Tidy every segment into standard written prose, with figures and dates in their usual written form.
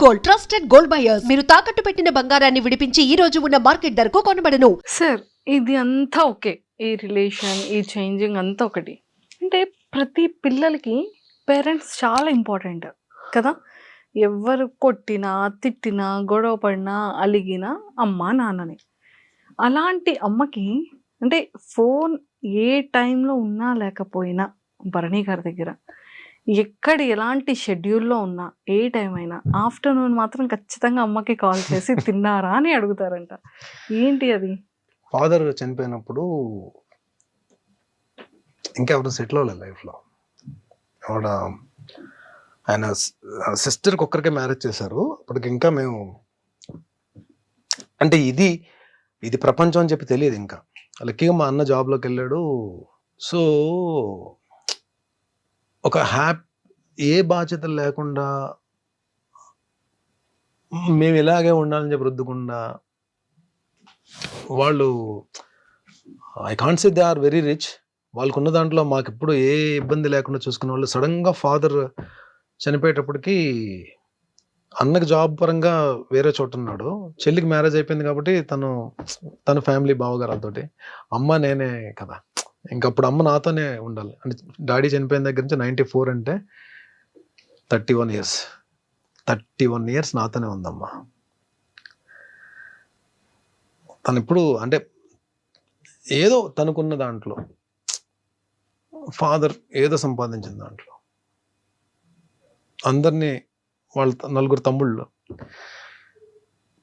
Gold, trusted gold buyers. మీరు తాకట్టు పెట్టిన బంగారాన్ని విడిపించి ఈ రోజు ఉన్న మార్కెట్ ధరకు కొనబడను. సార్ ఇది అంతా ఓకే, ఈ రిలేషన్ ఈ చేంజింగ్ అంతా ఒకటి. అంటే ప్రతి పిల్లలకి పేరెంట్స్ చాలా ఇంపార్టెంట్ కదా. ఎవరు కొట్టినా తిట్టినా గొడవ పడినా అలిగినా అమ్మ నాన్నని. అలాంటి అమ్మకి అంటే ఫోన్ ఏ టైంలో ఉన్నా లేకపోయినా భరణి గారి దగ్గర ఎక్కడ ఎలాంటి షెడ్యూల్లో ఉన్నా ఏ టైం అయినా ఆఫ్టర్నూన్ మాత్రం ఖచ్చితంగా అమ్మకి కాల్ చేసి తిన్నారా అని అడుగుతారంట. ఏంటి అది? ఫాదర్ చనిపోయినప్పుడు ఇంకెవరు సెటిల్ అవ్వలేదు లైఫ్లో. ఆవిడ ఆయన సిస్టర్కి ఒక్కరికే మ్యారేజ్ చేశారు. అప్పటికి ఇంకా మేము అంటే ఇది ప్రపంచం అని చెప్పి తెలియదు. ఇంకా లక్కీగా మా అన్న జాబ్లోకి వెళ్ళాడు. సో ఒక ఏ బాధ్యతలు లేకుండా మేము ఇలాగే ఉండాలని చెప్పి రుద్దకుండా వాళ్ళు I can't say they are very rich. వాళ్ళకున్న దాంట్లో మాకు ఎప్పుడు ఏ ఇబ్బంది లేకుండా చూసుకునే వాళ్ళు. సడన్గా ఫాదర్ చనిపోయేటప్పటికి అన్నకి జాబ్ పరంగా వేరే చోట ఉన్నాడు. చెల్లికి మ్యారేజ్ అయిపోయింది కాబట్టి తన ఫ్యామిలీ బావగారాలతోటి. అమ్మ నేనే కదా, ఇంకప్పుడు అమ్మ నాతోనే ఉండాలి. అంటే డాడీ చనిపోయిన దగ్గర నుంచి 94 అంటే 31 ఇయర్స్ నాతోనే ఉందమ్మా. తను ఇప్పుడు అంటే ఏదో తనకున్న దాంట్లో ఫాదర్ ఏదో సంపాదించిన దాంట్లో అందరినీ వాళ్ళ 4 తమ్ముళ్ళు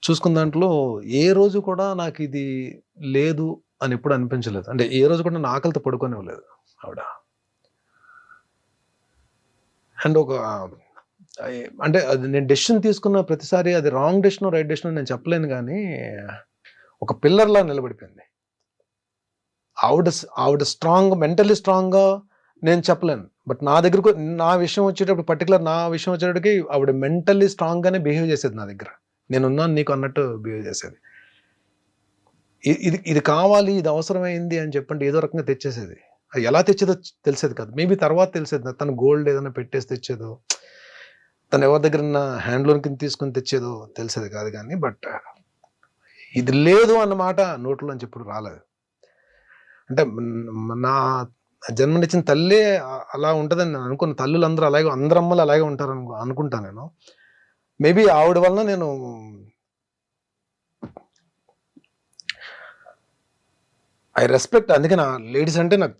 చూసుకున్న దాంట్లో ఏ రోజు కూడా నాకు ఇది లేదు అని ఎప్పుడు అనిపించలేదు. అంటే ఏ రోజు కూడా నా ఆకలితో పడుకోనివ్వలేదు ఆవిడ. అండ్ అంటే అది నేను డెసిషన్ తీసుకున్న ప్రతిసారి అది రాంగ్ డెసిషన్ రైట్ డెసిషన్ నేను చెప్పలేను, కానీ ఒక పిల్లర్లా నిలబడిపోయింది ఆవిడ స్ట్రాంగ్, మెంటలీ స్ట్రాంగ్గా నేను చెప్పలేను. బట్ నా విషయం వచ్చేటప్పుడు పర్టికులర్ నా విషయం వచ్చేటప్పటికి ఆవిడ మెంటల్లీ స్ట్రాంగ్గానే బిహేవ్ చేసేది నా దగ్గర. నేనున్నాను నీకు అన్నట్టు బిహేవ్ చేసేది. ఇది కావాలి, ఇది అవసరమైంది అని చెప్పండి ఏదో రకంగా తెచ్చేసేది. అది ఎలా తెచ్చేదో తెలిసేది కాదు. మేబీ తర్వాత తెలిసేది. తను గోల్డ్ ఏదైనా పెట్టేసి తెచ్చేదో, తను ఎవరి దగ్గర హ్యాండ్ లోన్ కింద తీసుకుని తెచ్చేదో తెలిసేది కాదు. కానీ బట్ ఇది లేదు అన్నమాట నోట్లోంచి ఎప్పుడు రాలేదు. అంటే నా జన్మనిచ్చిన తల్లే అలా ఉంటుందని నేను అనుకున్న. తల్లులు అందరూ అలాగే, అందరు అమ్మలు అలాగే ఉంటారు అనుకుంటాను నేను. మేబీ ఆవిడ వలన నేను ఐ రెస్పెక్ట్. అందుకే నా లేడీస్ అంటే నాకు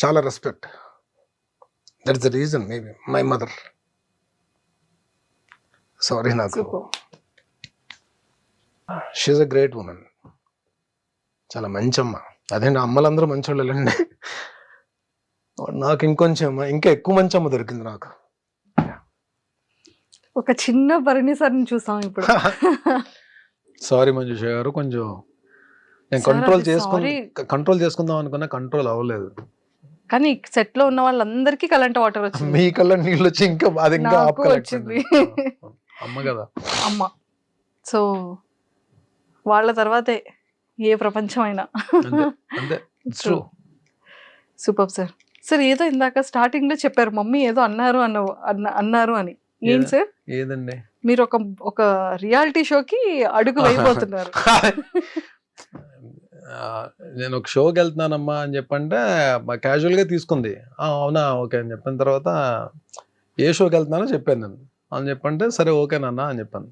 చాలా respect. That's the reason. Maybe my mother. Sorry, నాకు షీఈస్ అ గ్రేట్ ఉమెన్. చాలా మంచి అమ్మ. అదేంటి అమ్మలందరూ మంచోళ్ళండి. నాకు ఇంకా ఎక్కువ మంచి అమ్మ దొరికింది నాకు. ఒక చిన్న భరణి సార్ని చూసాం ఇప్పుడు. సారీ మంజుష గారు, కొంచెం నేను కంట్రోల్ చేసుకుందాం అనుకున్నా, కంట్రోల్ అవ్వలేదు. కానీ సెట్ లో ఉన్న వాళ్ళందరికీ కరెంట్ వాటర్ వచ్చింది. మీ కళ్ళ నీళ్ళు వచ్చి ఇంకా అది ఇంకా వచ్చింది. అమ్మ కదా అమ్మ. సో వాళ్ళ తర్వాతే ఏ ప్రపంచం అయినా. Super sir. సార్ ఏదో ఇందాక స్టార్టింగ్ లో చెప్పారు మమ్మీ ఏదో అన్నారు అని. ఏం సార్? ఏదండి? మీరు ఒక రియాలిటీ షోకి అడుగు వేయబోతున్నారు. నేను ఒక షోకి వెళ్తున్నానమ్మా అని చెప్పంటే క్యాజువల్ గా తీసుకుంది. అవునా, ఓకే అని చెప్పిన తర్వాత ఏ షోకి వెళ్తున్నానో చెప్పాను నేను. అని చెప్పంటే సరే ఓకేనన్నా అని చెప్పాను.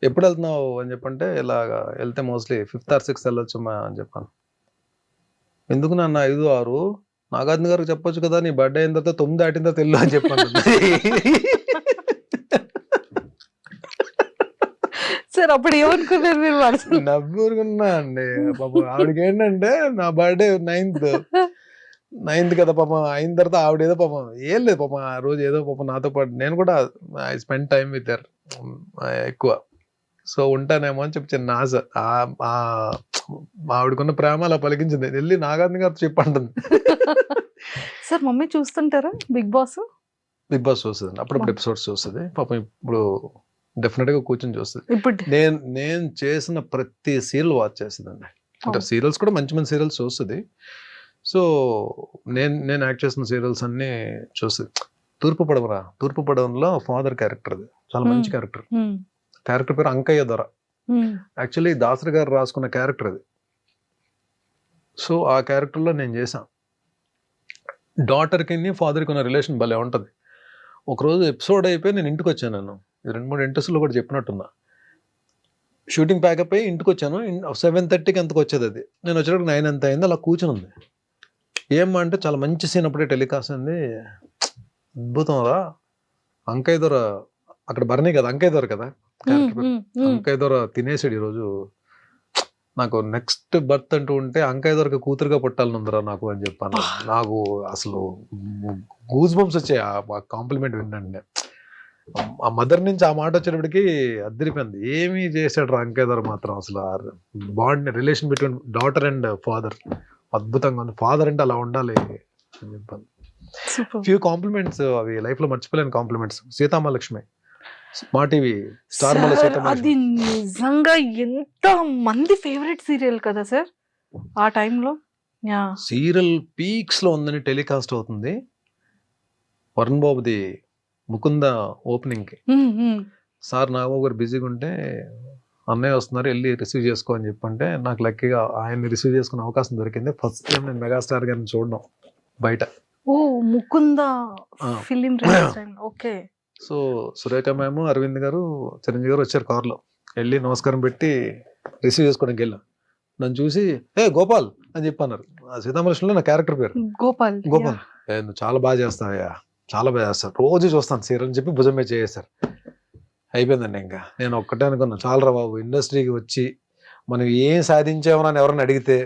ఎప్పుడు వెళ్తున్నావు అని చెప్పంటే ఇలాగా వెళ్తే మోస్ట్లీ 5th or 6th వెళ్ళొచ్చమ్మా అని చెప్పాను. ఎందుకు నాన్న 5, 6? నాగార్జున గారికి చెప్పొచ్చు కదా, నీ బర్త్డే అయిన తర్వాత 9 దాటిన తర్వాత వెళ్ళు అని చెప్పాను. సార్ అప్పుడు ఏమనుకున్నారు మీరు? నవ్వుకున్నా అండి. పాపం ఆవిడకి ఏంటంటే నా బర్త్డే 9th కదా పాపం. అయిన తర్వాత ఆవిడ ఏదో పాపం ఏం లేదు పాపం ఆ రోజు ఏదో పాపం నాతో పాటు నేను కూడా I spend time with her ఎక్కువ. సో ఉంటానేమో అని చెప్పి చిన్న ఆశ. ఆవిడకున్న ప్రేమ అలా పలికించింది. వెళ్ళి నాగార్జున గారితో చెప్పంటుంది. సార్ మమ్మీ చూస్తుంటారా బిగ్ బాస్? బిగ్ బాస్ చూస్తుంది, అప్పుడప్పుడు ఎపిసోడ్స్ చూస్తుంది. పాపం ఇప్పుడు డెఫినెట్ గా కూర్చొని చూస్తుంది. ఇప్పుడు నేను చేసిన ప్రతి సీరియల్ వాచ్ చేస్తుందండి. అంటే సీరియల్స్ కూడా మంచి మంచి సీరియల్స్ చూస్తుంది. సో నేను యాక్ట్ చేసిన సీరియల్స్ అన్ని చూస్తుంది. తూర్పు పడవలో ఫాదర్ క్యారెక్టర్, అది చాలా మంచి క్యారెక్టర్. క్యారెక్టర్ పేరు అంకయ్య దొర. యాక్చువల్లీ దాసరి గారు రాసుకున్న క్యారెక్టర్ అది. సో ఆ క్యారెక్టర్లో నేను చేశాను. డాటర్కి ఫాదర్కి ఉన్న రిలేషన్ భలే ఉంటుంది. ఒకరోజు ఎపిసోడ్ అయిపోయి నేను ఇంటికి వచ్చాను. నేను 2-3 ఇంటర్వ్యూలో కూడా చెప్పినట్టున్నా. షూటింగ్ ప్యాకప్ అయ్యి ఇంటికి వచ్చాను. 7:30కి ఎంతకు వచ్చేది అది. నేను వచ్చేటప్పుడు 9 ఎంత అయింది. అలా కూర్చొని ఉంది. ఏమ్మా అంటే చాలా మంచి సీన్ అప్పుడే టెలికాస్ట్ అయింది. అద్భుతం రా, అంకయ్య దొర అక్కడ బర్నీ కదా, అంకయ్య దొర కదా అంకయ్య దొర తినేసాడు ఈరోజు. నాకు నెక్స్ట్ బర్త్ అంటూ ఉంటే అంకయ్య దొరకి కూతురుగా పుట్టాలనుందిరా నాకు అని చెప్పాను. నాకు అసలు గూస్ బంప్స్ వచ్చాయి ఆ కాంప్లిమెంట్ వినండి. ఆ మదర్ నుంచి ఆ మాట వచ్చేటప్పటికి అద్దరిపోయింది. ఏమీ చేశాడు రా అంకయ్య దొర మాత్రం. అసలు bond, relation between daughter and father అద్భుతంగా ఉంది. ఫాదర్ అంటే అలా ఉండాలి అని చెప్పాను. ఫ్యూ కాంప్లిమెంట్స్ అవి లైఫ్ లో మర్చిపోలేని కాంప్లిమెంట్స్. సీతామహాలక్ష్మి మా టీవీ స్టార్ మల అది నిజంగా ఎంత మంది ఫేవరెట్ సీరియల్ కదా సార్ ఆ టైంలో. సీరియల్ పీక్స్ లో ఉందని టెలికాస్ట్ అవుతుంది. వరుణ్ బాబుది ముకుంద ఓపెనింగ్ కి సార్ నాగబాబు గారు బిజీగా ఉంటే అన్నయ్య వస్తున్నారు వెళ్ళి రిసీవ్ చేసుకో అని చెప్పంటే నాకు లక్కీగా ఆయన్ని రిసీవ్ చేసుకునే అవకాశం దొరికింది. ఫస్ట్ టైం నేను మెగాస్టార్ గారిని చూడడం బయట. ఓ Mukunda film okay. So Surekha ma'am, Aravind garu, Chiranjeevi గారు వచ్చారు కార్లో. వెళ్ళి నమస్కారం పెట్టి రిసీవ్ చేసుకోవడానికి వెళ్ళాం. నన్ను చూసి గోపాల్ అని చెప్పి అన్నారు. సీతామహాలక్ష్మిలో నా క్యారెక్టర్ పేరు గోపాల్. నువ్వు చాలా బాగా చేస్తావయ్యా, చాలా బాగా చేస్తావు, రోజు చూస్తాను సీరియల్ అని చెప్పి భుజం మీద చేసేసారు. అయిపోయిందండి. ఇంకా నేను ఒక్కటే అనుకున్నాను, చాలరా బాబు ఇండస్ట్రీకి వచ్చి మనం ఏం సాధించామని ఎవరైనా అడిగితే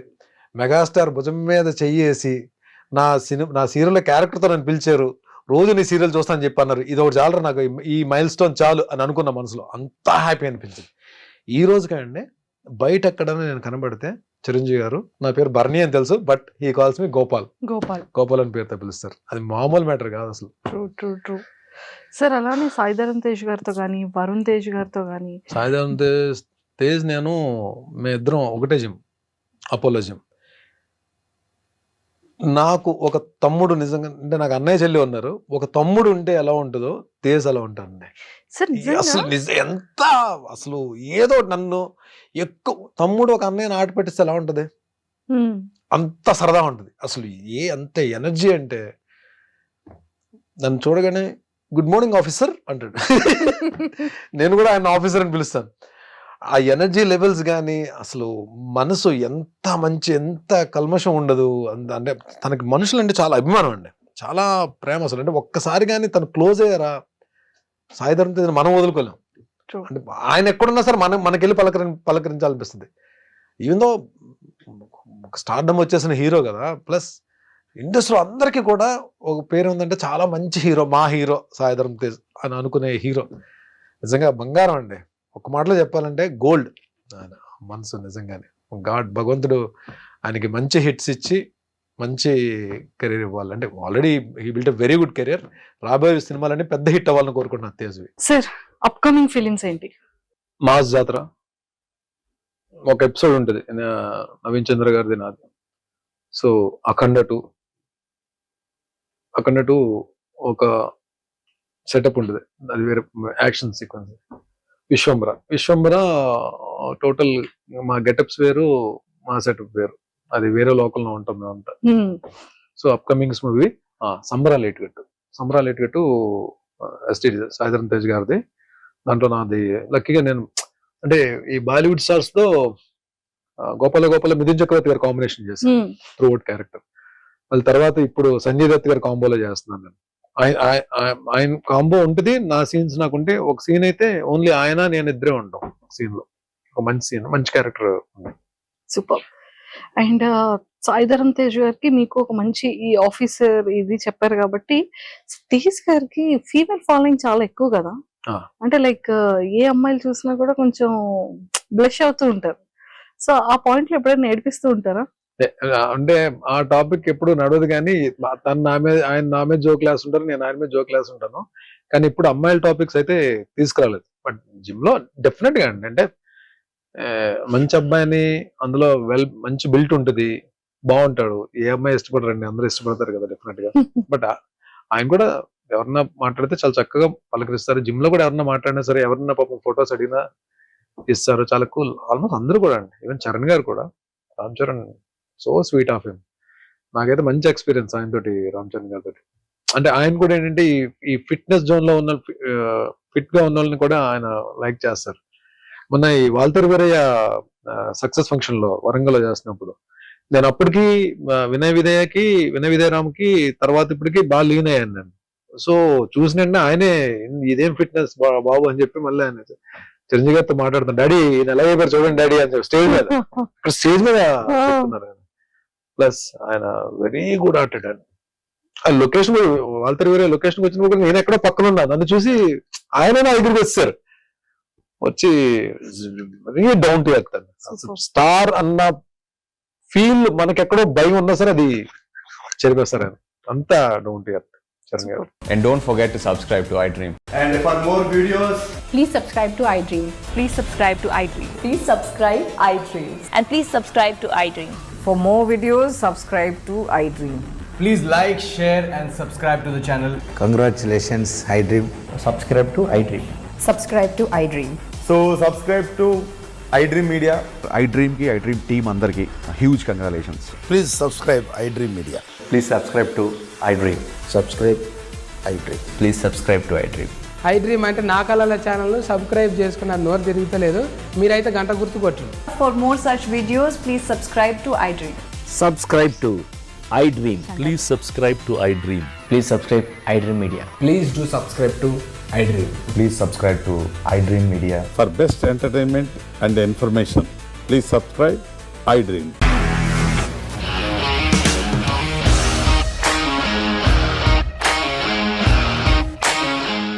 మెగాస్టార్ భుజం మీద చెయ్యేసి నా సీరియల్ క్యారెక్టర్తో నన్ను పిలిచారు, రోజు నీ సీరియల్ చూస్తానని చెప్పి అన్నారు. ఇది ఒకటి చాలరా నాకు, ఈ మైల్ స్టోన్ చాలు అని అనుకున్న మనసులో. అంతా హ్యాపీ అనిపించింది. ఈ రోజు కండి బయట ఎక్కడైనా నేను కనబడితే చిరంజీవి గారు నా పేరు బర్నీ అని తెలుసు, బట్ హీ కాల్స్ మీ గోపాల్ అని పేరుతో పిలుస్తారు. అది మామూలు మ్యాటర్ కాదు అసలు. True sir. అలానే సాయిధరం తేజ్ గారితో కానీ వరుణ్ తేజ్ గారితో కానీ. సాయిధరం తేజ్ నేను మేమిద్దరం ఒకటే జిమ్, అపోలో జిమ్. నాకు ఒక తమ్ముడు నిజంగా అంటే నాకు అన్నయ్య చెల్లి ఉన్నారు. ఒక తమ్ముడు ఉంటే ఎలా ఉంటుందో తేజ్ అలా ఉంటానండి. అసలు ఎంత అసలు ఏదో నన్ను ఎక్కువ తమ్ముడు ఒక అన్నయ్యని ఆట పెట్టిస్తే ఎలా ఉంటది, అంత సరదా ఉంటుంది. అసలు అంత ఎనర్జీ అంటే నన్ను చూడగానే గుడ్ మార్నింగ్ ఆఫీసర్ అంటాడు. నేను కూడా ఆయన ఆఫీసర్ అని పిలుస్తాను. ఆ ఎనర్జీ లెవెల్స్ కానీ అసలు మనసు ఎంత మంచి, ఎంత కల్మషం ఉండదు. అంటే తనకి మనుషులు అంటే చాలా అభిమానం అండి, చాలా ప్రేమ. అసలు అంటే ఒక్కసారి కానీ తను క్లోజ్ అయ్యారా సాయిధరం తేజ్ మనం వదులుకోలేం. అంటే ఆయన ఎక్కడున్నా సరే మనకెళ్ళి పలకరించాలనిపిస్తుంది. ఈవెన్ దో స్టార్డమ్ వచ్చేసిన హీరో కదా, ప్లస్ ఇండస్ట్రీలో అందరికీ కూడా ఒక పేరు ఉందంటే చాలా మంచి హీరో, మా హీరో సాయిధరం తేజ్ అని అనుకునే హీరో నిజంగా బంగారం అండి. ఒక మాటలో చెప్పాలంటే గోల్డ్ మనసు. నిజంగానే భగవంతుడు ఆయనకి మంచి హిట్స్ ఇచ్చి మంచి కెరీర్ ఇవ్వాలి. అంటే already he built a very good career. రాబోయే సినిమాలన్నీ పెద్ద హిట్ అవ్వాలని కోరుకుంటున్నాను తేజ్వి. సార్ అప్కమింగ్ ఫిలిమ్స్ ఏంటి? మాస్ జాతర ఒక ఎపిసోడ్ ఉంటుంది నవీన్ చంద్ర గారిది, నాది. సో అఖండ 2 ఒక సెటప్ ఉంటుంది, అది వేరే యాక్షన్ సీక్వెన్స్. విశ్వంబర టోటల్ మా గెటప్స్ వేరు, మా సెటప్ వేరు, అది వేరే లోకల్లో ఉంటాం మేమంతా. సో అప్కమింగ్స్ మూవీ సంబరాలు ఏటుగట్టు ఎస్టీ సాయిధరం తేజ్ గారిది. దాంట్లో నాది లక్కీగా నేను అంటే ఈ బాలీవుడ్ స్టార్స్ తో గోపాల మిథున్ చక్రవర్తి గారు కాంబినేషన్ చేశాను త్రూ అవుట్ క్యారెక్టర్. వాళ్ళ తర్వాత ఇప్పుడు సంజయ్ దత్ గారు కాంబోలో చేస్తున్నాను నేను. ఆయన కాంబో ఉంటుంది. నా సీన్స్ నాకుంటే ఒక సీన్ అయితే ఓన్లీ ఆయన నేను ఇద్దరే ఉంటాం సీన్ లో. ఒక మంచి సీన్, మంచి character. Super. And Sai Dharam Tej గారికి మీకు ఒక మంచి ఈ ఆఫీసర్ ఇది చెప్పారు కాబట్టి, తేజ్ గారికి ఫీమేల్ ఫాలోయింగ్ చాలా ఎక్కువ కదా. అంటే లైక్ ఏ అమ్మాయిలు చూసినా కూడా కొంచెం బ్లష్ అవుతూ ఉంటారు. సో ఆ పాయింట్ లో ఎప్పుడైనా నేర్పిస్తూ ఉంటారా? అంటే ఆ టాపిక్ ఎప్పుడు నడవదు, కానీ తను ఆయన నా మీద జోక్ క్లాస్ ఉంటారు, నేను ఆయన మీద జోక్ క్లాస్ ఉంటాను. కానీ ఇప్పుడు అమ్మాయిల టాపిక్స్ అయితే తీసుకురాలేదు. బట్ జిమ్ లో డెఫినెట్ గా అండి, అంటే మంచి అబ్బాయిని అందులో మంచి బిల్ట్ ఉంటుంది, బాగుంటాడు. ఏ అమ్మాయి ఇష్టపడరండి, అందరూ ఇష్టపడతారు కదా డెఫినెట్ గా. బట్ ఆయన కూడా ఎవరన్నా మాట్లాడితే చాలా చక్కగా పలకరిస్తారు. జిమ్ లో కూడా ఎవరన్నా మాట్లాడినా సరే, ఎవరన్నా పాపం ఫొటోస్ అడిగినా ఇస్తారు. చాలా కూల్. ఆల్మోస్ట్ అందరూ కూడా అండి, ఈవెన్ చరణ్ గారు కూడా. Ram Charan so sweet of him. నాకైతే మంచి ఎక్స్పీరియన్స్ ఆయన తోటి, రామ్ చరణ్ గారితో. అంటే ఆయన కూడా ఏంటంటే ఈ ఫిట్నెస్ జోన్ లో ఉన్న ఫిట్ గా ఉన్న వాళ్ళని కూడా ఆయన లైక్ చేస్తారు. మొన్న ఈ వాల్తేరు వీరయ్య సక్సెస్ ఫంక్షన్ లో వరంగల్ లో చేస్తున్నప్పుడు నేను అప్పటికి వినయ విదయరామ్కి తర్వాత ఇప్పటికి బాగా లీన్ అయ్యాను నేను. సో చూసిన ఆయనే ఇదేం ఫిట్నెస్ బాబు అని చెప్పి మళ్ళీ ఆయన చిరంజీవి గారితో మాట్లాడుతాను, డాడీ ఈయన ఎలా అయిపోయారు చూడండి డాడీ అని చెప్పి స్టేజ్ మీద, ఇక్కడ స్టేజ్ మీద చెప్తున్నారు ఆయన. ప్లస్ ఆయన వెరీ గుడ్ ఆర్టెడ్ ఆయన. ఆ లొకేషన్ వాల్తేరు వీరయ్య లొకేషన్ వచ్చినప్పుడు నేను ఎక్కడో పక్కన ఉన్నా, నన్ను చూసి ఆయన నా దగ్గరికి వచ్చారు, వచ్చి very down to earth. Star అన్న ఫీల్ మనకెక్కడో భయం ఉన్నా సరే అది చెరిపేస్తారు ఆయన, అంతా డౌన్ టు ఎర్త్ చరణ్ గారు. And don't forget to subscribe to iDream. And for more videos, Please subscribe to iDream. Please subscribe to iDream. Please subscribe iDream. And please subscribe to iDream. For more videos, subscribe to iDream. please like, share and subscribe to the channel. Congratulations, iDream. Subscribe to iDream. Subscribe to iDream. So subscribe to iDream Media. iDream ki iDream team andarki huge congratulations. Please subscribe iDream Media. Please subscribe to iDream. Subscribe iDream. Please subscribe to iDream. iDream అంటే నా కళల channel subscribe చేసుకున్నారు, నోరు తిరుగుతలేదు, మీరైతే గంట గుర్తు కొట్టండి. For more such videos, please subscribe to iDream. Subscribe to iDream. Please subscribe to iDream. Please subscribe iDream Media. Please do subscribe to iDream. Please subscribe to iDream Media. For best entertainment and information, please subscribe iDream.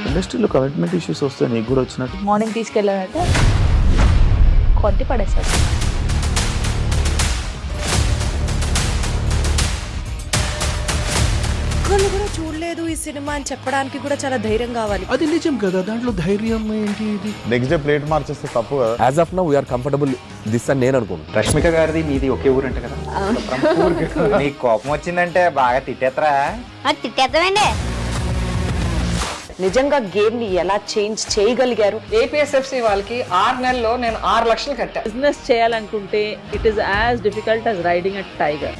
ఇండస్ట్రీలో commitment issues వస్తే నీకు కూడా వచ్చినట్టు morning తీసుకెళ్ళారంటే కొట్టి పడేస్తారు. ఒక్కళ్ళు కూడా చూడలేదు ఈ సినిమా అని చెప్పడానికి కూడా చాలా ధైర్యం కావాలి. అది నిజం కదా, దాంట్లో ధైర్యం ఏంటి? ఇది నెక్స్ట్ డే ప్లేట్ మార్చేస్తే తప్పు కదా. As of now we are comfortable this అని నేను అనుకుంటున్నాను. రష్మిక గారిది మీది ఒకే ఊరు అంట కదా. నీకు కోపం వచ్చిందంటే బాగా తిట్టేత్తరా? తిట్టేద్దామండి. నిజంగా గేమ్ ని ఎలా చేంజ్ చేయగలిగారు? ఏపీఎస్ఎఫ్సి వాళ్ళకి 6 నెలల్లో నేను 6 లక్షలు కట్టా. బిజినెస్ చేయాలనుకుంటే it is as difficult as riding a tiger.